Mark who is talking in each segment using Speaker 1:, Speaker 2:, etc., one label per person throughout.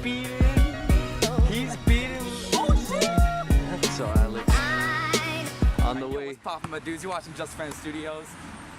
Speaker 1: speeding. He's speeding. Oh shit! So Alex, on the way.
Speaker 2: What's poppin', my dudes? You're watching JustFriendsStudios.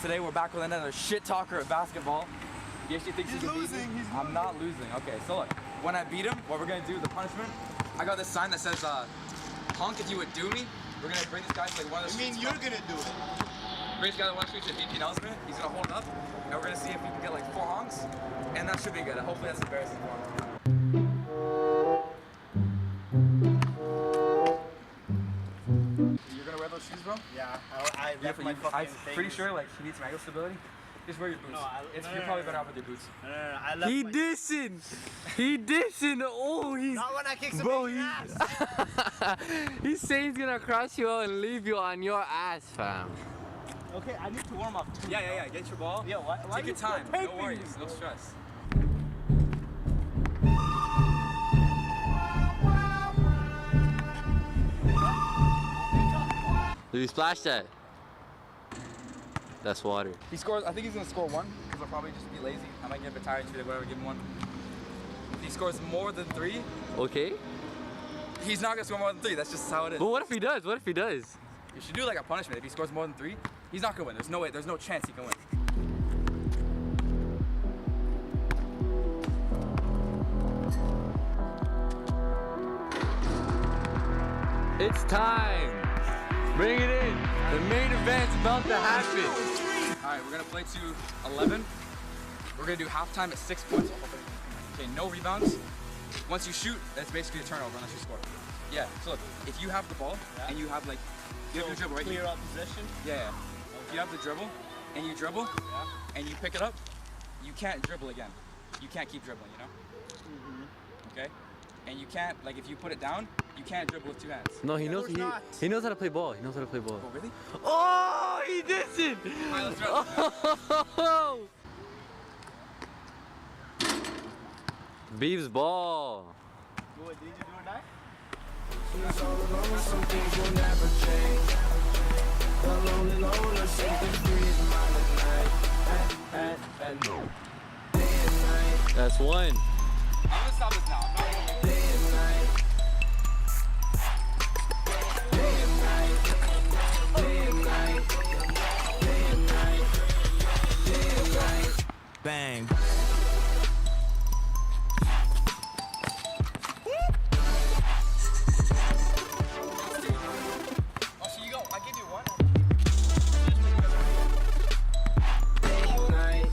Speaker 2: Today we're back with another shit talker at basketball. He actually thinks he can beat me. I'm not losing. Okay, so look, when I beat him, what we're gonna do, the punishment, I got this sign that says, Honk, if you would do me, we're gonna bring this guy to like one of the streets.
Speaker 3: You're gonna do it.
Speaker 2: Bring this guy to one of the streets at VP Nelson. He's gonna hold it up, and we're gonna see if we can get like 4 honks, and that should be good. Hopefully that's embarrassing for him. You're gonna wear those shoes, bro?
Speaker 3: Yeah, I left my fucking
Speaker 2: I'm pretty sure like he needs some ankle stability. Just wear your boots. You're probably better off with your boots.
Speaker 3: No, I left
Speaker 1: He dissing. He dissing. Oh, he's.
Speaker 3: Not when I kick some
Speaker 1: Bro,
Speaker 3: ass.
Speaker 1: He's saying he's gonna cross you out and leave you on your ass, fam.
Speaker 3: Okay, I need to warm up too.
Speaker 2: Yeah. Get your ball.
Speaker 3: Yeah, why
Speaker 2: Take your time. No worries. No stress.
Speaker 1: Did you splash that? That's water.
Speaker 2: He scores. I think he's gonna score 1 because I'll probably just be lazy. I might get a bit tired today. Whatever, give him 1. If he scores more than 3,
Speaker 1: Okay.
Speaker 2: he's not gonna score more than 3. That's just how it is.
Speaker 1: But what if he does? What if he does?
Speaker 2: You should do like a punishment. If he scores more than 3, he's not gonna win. There's no way. There's no chance he can win.
Speaker 1: It's time. Bring it in. The main event's about to happen.
Speaker 2: All right, we're gonna play to 11. We're gonna do halftime at 6 points. Okay, no rebounds. Once you shoot, that's basically a turnover unless you score. Yeah. So look, if you have the ball and you have like, you have your dribble right
Speaker 3: clear
Speaker 2: here.
Speaker 3: up possession.
Speaker 2: Yeah. If you have the dribble and you dribble and you pick it up, you can't dribble again. You can't keep dribbling, you know? Okay? And you can't, like if you put it down, you can't dribble with 2 hands.
Speaker 1: No, he knows.
Speaker 3: not.
Speaker 1: He knows how to play ball. He knows how to play ball.
Speaker 2: Oh, really?
Speaker 1: Oh, he did it!
Speaker 2: All right, let's dribble.
Speaker 1: Oh. Beeb's ball.
Speaker 3: What, did you do or die?
Speaker 4: Some things will never change. The lonely loner shaking free in my night. Day and night.
Speaker 1: That's 1.
Speaker 2: I'm gonna stop this now.
Speaker 4: Day and night. Day and night. Day and night. Day and night. Day and night.
Speaker 3: Bang.
Speaker 2: Oh, so you go. I give you 1.
Speaker 4: Day and night.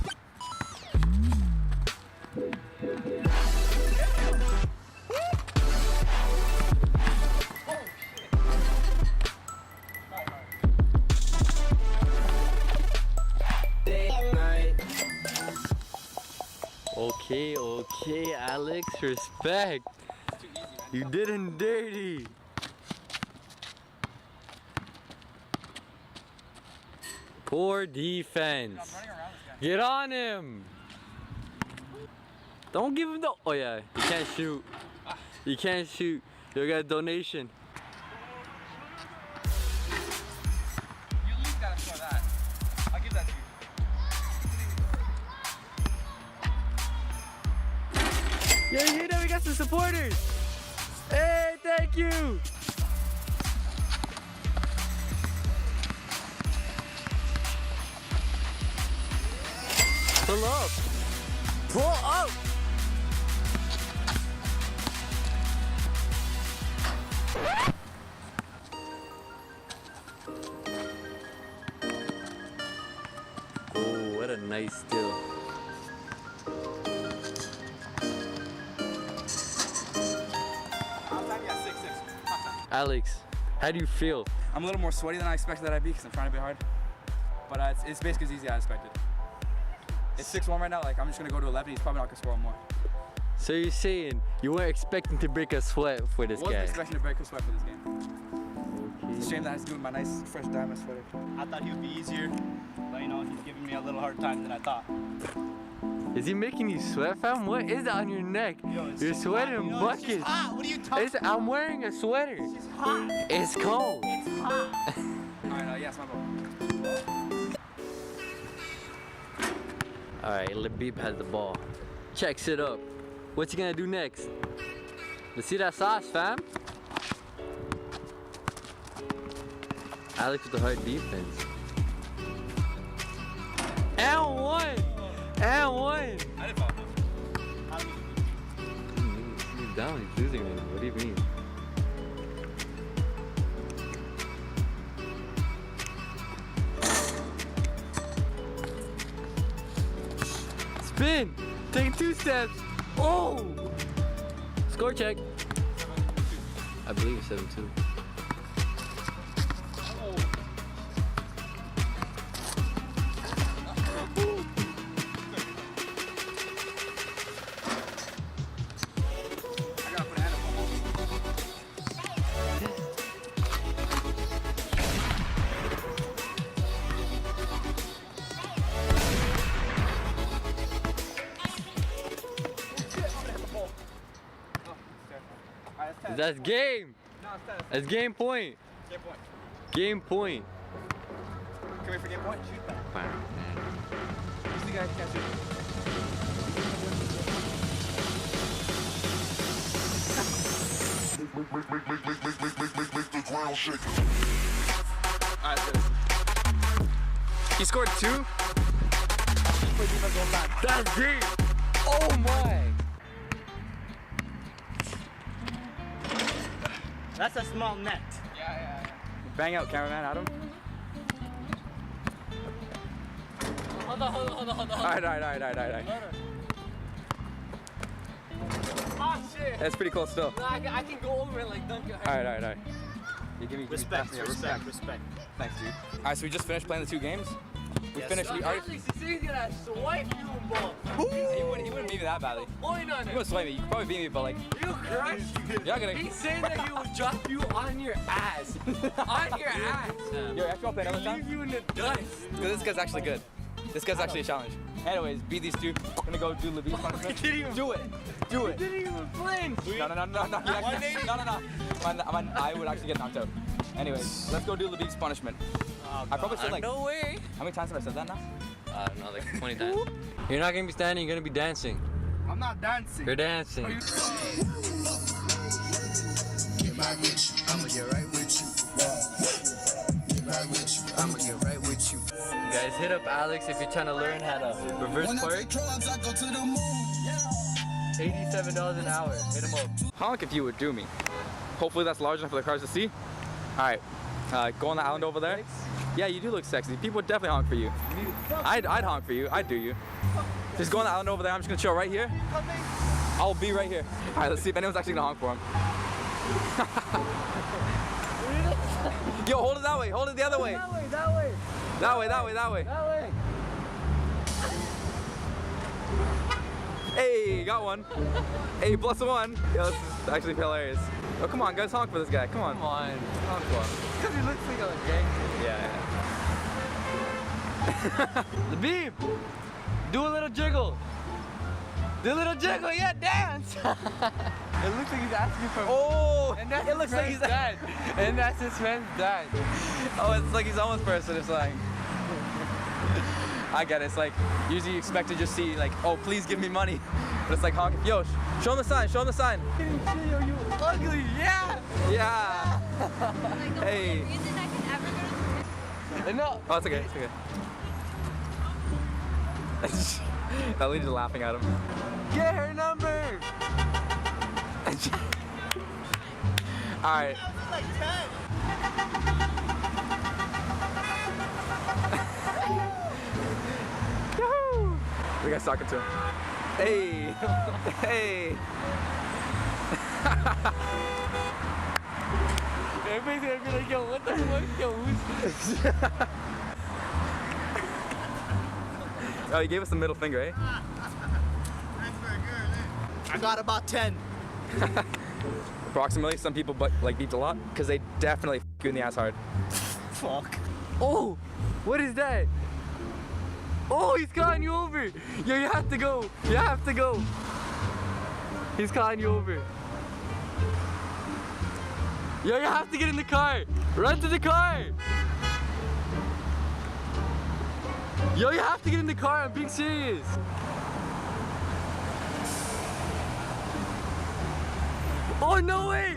Speaker 4: Day and night.
Speaker 1: Okay, Alex, respect.
Speaker 2: It's too easy, man.
Speaker 1: You did him dirty. Poor defense.
Speaker 2: I'm running around this guy.
Speaker 1: Get on him. Don't give him the. Oh yeah, you can't shoot. You can't shoot. You got a donation.
Speaker 2: You at least gotta score that. I'll give that to you.
Speaker 1: Yeah, you know we got some supporters. Hey, thank you. Pull up. Pull up. Oh, what a nice steal.
Speaker 2: Halftime, yeah, 6-6. Halftime.
Speaker 1: Alex, how do you feel?
Speaker 2: I'm a little more sweaty than I expected that I'd be because I'm trying to be hard. But it's basically as easy as I expected. It's 6-1 right now. Like I'm just gonna go to 11. He's probably not gonna score 1 more.
Speaker 1: So you're saying you weren't expecting to break a sweat for this
Speaker 2: I wasn't
Speaker 1: guy?
Speaker 2: expecting to break a sweat for this game. It's a shame that I have to do with my nice fresh diamond sweater.
Speaker 3: I thought he would be easier, but you know, he's giving me a little hard time than I thought.
Speaker 1: Is he making you sweat, fam? What is that on your neck?
Speaker 3: Yo, it's
Speaker 1: You're
Speaker 3: so
Speaker 1: sweating
Speaker 3: hot. It's
Speaker 1: buckets.
Speaker 3: just hot. What are you talking about?
Speaker 1: I'm wearing a sweater.
Speaker 3: It's hot.
Speaker 1: It's cold.
Speaker 3: It's hot.
Speaker 2: Alright, yes, my ball.
Speaker 1: All right, Labib has the ball. Checks it up. What's he gonna do next? Let's see that sauce, fam. Alex with the hard defense. And one! And one!
Speaker 2: I didn't fall.
Speaker 1: He's down, he's losing it. What do you mean? Spin! Take 2 steps! Oh! Score check. I believe 7-2. That's game!
Speaker 2: No, it's 10.
Speaker 1: That's game point!
Speaker 2: Game point.
Speaker 1: Game point!
Speaker 2: Can we for game point? Shoot that.
Speaker 1: Wow.
Speaker 2: You see guys can't shoot. Alright, good. He scored 2.
Speaker 1: That's game! Oh my!
Speaker 3: That's a small net.
Speaker 2: Yeah. Bang out, cameraman Adam.
Speaker 1: Hold on.
Speaker 2: Alright.
Speaker 1: Oh shit!
Speaker 2: That's pretty close still.
Speaker 1: No, I can go over and like dunk it.
Speaker 2: Alright. You give me
Speaker 3: Respect.
Speaker 2: Thanks, dude. Alright, so we just finished playing the 2 games. We finished. We already.
Speaker 1: Alex, he's gonna swipe you ball.
Speaker 2: He wouldn't beat me that badly.
Speaker 1: Point on
Speaker 2: He
Speaker 1: it.
Speaker 2: wouldn't swipe me. You could probably beat me, but like,
Speaker 1: You crushed.
Speaker 2: you're not gonna.
Speaker 1: He's saying that he will drop you on your ass. On your ass.
Speaker 2: Yo, after I'll play another time.
Speaker 1: Leave you in the dust.
Speaker 2: Because this guy's actually good. This guy's actually a challenge. Anyways, beat these 2. We're gonna go do Labib punishment. Do it.
Speaker 1: Didn't even flinch.
Speaker 2: No. I would actually get knocked out. Anyways, let's go do Labib's punishment. I probably said like.
Speaker 1: No way.
Speaker 2: How many times have I said that now?
Speaker 1: I don't know, like 20 times. You're not gonna be standing, you're gonna be dancing.
Speaker 3: I'm not dancing.
Speaker 1: You're dancing.
Speaker 5: Get right with you. I'ma get right with you. Get right with you. I'ma get right with you.
Speaker 1: Guys, hit up Alex if you're trying to learn how to reverse
Speaker 5: When I
Speaker 1: park.
Speaker 5: take drugs, I go to the moon.
Speaker 1: $87 an hour. Hit him up.
Speaker 2: Honk if you would do me. Hopefully that's large enough for the cars to see. Alright, go on the island over there. Yeah, you do look sexy. People would definitely honk for you. I'd honk for you. I'd do you. Just go on the island over there. I'm just gonna chill right here. I'll be right here. Alright, let's see if anyone's actually gonna honk for him. Yo, hold it that way. Hold it the other way.
Speaker 1: That way.
Speaker 2: That way. Hey, got one. Hey, plus 1. Yo, this is actually hilarious. Oh, come on, guys, honk for this guy. Come on.
Speaker 1: Come on.
Speaker 2: Honk for him.
Speaker 1: Because he looks like a gangster.
Speaker 2: Yeah.
Speaker 1: Labib, do a little jiggle. Yeah, dance. It looks like he's asking for.
Speaker 2: Oh,
Speaker 1: And that's
Speaker 2: it looks like he's
Speaker 1: dad. And that's his friend's dad.
Speaker 2: Oh, it's like he's almost person. It's like. I get it. It's like usually you expect to just see like, oh, please give me money, but it's like honking. Yo, show him the sign. Show him the sign.
Speaker 1: You ugly. Yeah.
Speaker 2: Yeah.
Speaker 6: Like the
Speaker 2: Hey.
Speaker 6: only reason I can ever go to
Speaker 1: No.
Speaker 2: Oh, it's okay. It's okay. That lady's laughing at him.
Speaker 1: Get her number.
Speaker 2: All right. Yahoo! The guy's talking to him. Hey. Hey.
Speaker 1: Everybody's gonna be like, yo, what the fuck? Yo, who's
Speaker 2: Oh, he gave us the middle finger, eh?
Speaker 3: I got about 10.
Speaker 2: Approximately. Some people like beeped a lot because they definitely f you in the ass hard.
Speaker 3: Fuck.
Speaker 1: Oh, what is that? Oh, he's calling you over. Yo, you have to go. You have to go. He's calling you over. Yo, you have to get in the car. Run to the car. Yo, you have to get in the car. I'm being serious. Oh, no way!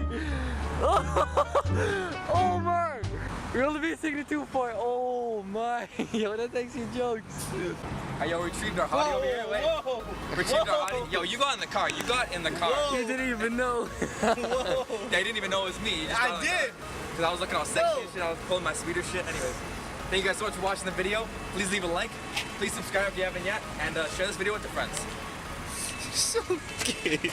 Speaker 1: Oh my! We're only missing the 2-4. Oh my! Yo, that takes you jokes.
Speaker 2: Hey, yo, retrieved our hottie over here. Wait. Retrieved our hottie. Yo, you got in the car. You got in the car.
Speaker 1: You didn't even know.
Speaker 2: Yeah, you didn't even know it was me. I did. Because I was looking all sexy and shit. I was pulling my speeder shit. Anyways, thank you guys so much for watching the video. Please leave a like. Please subscribe if you haven't yet. And share this video with your friends.
Speaker 5: So gay.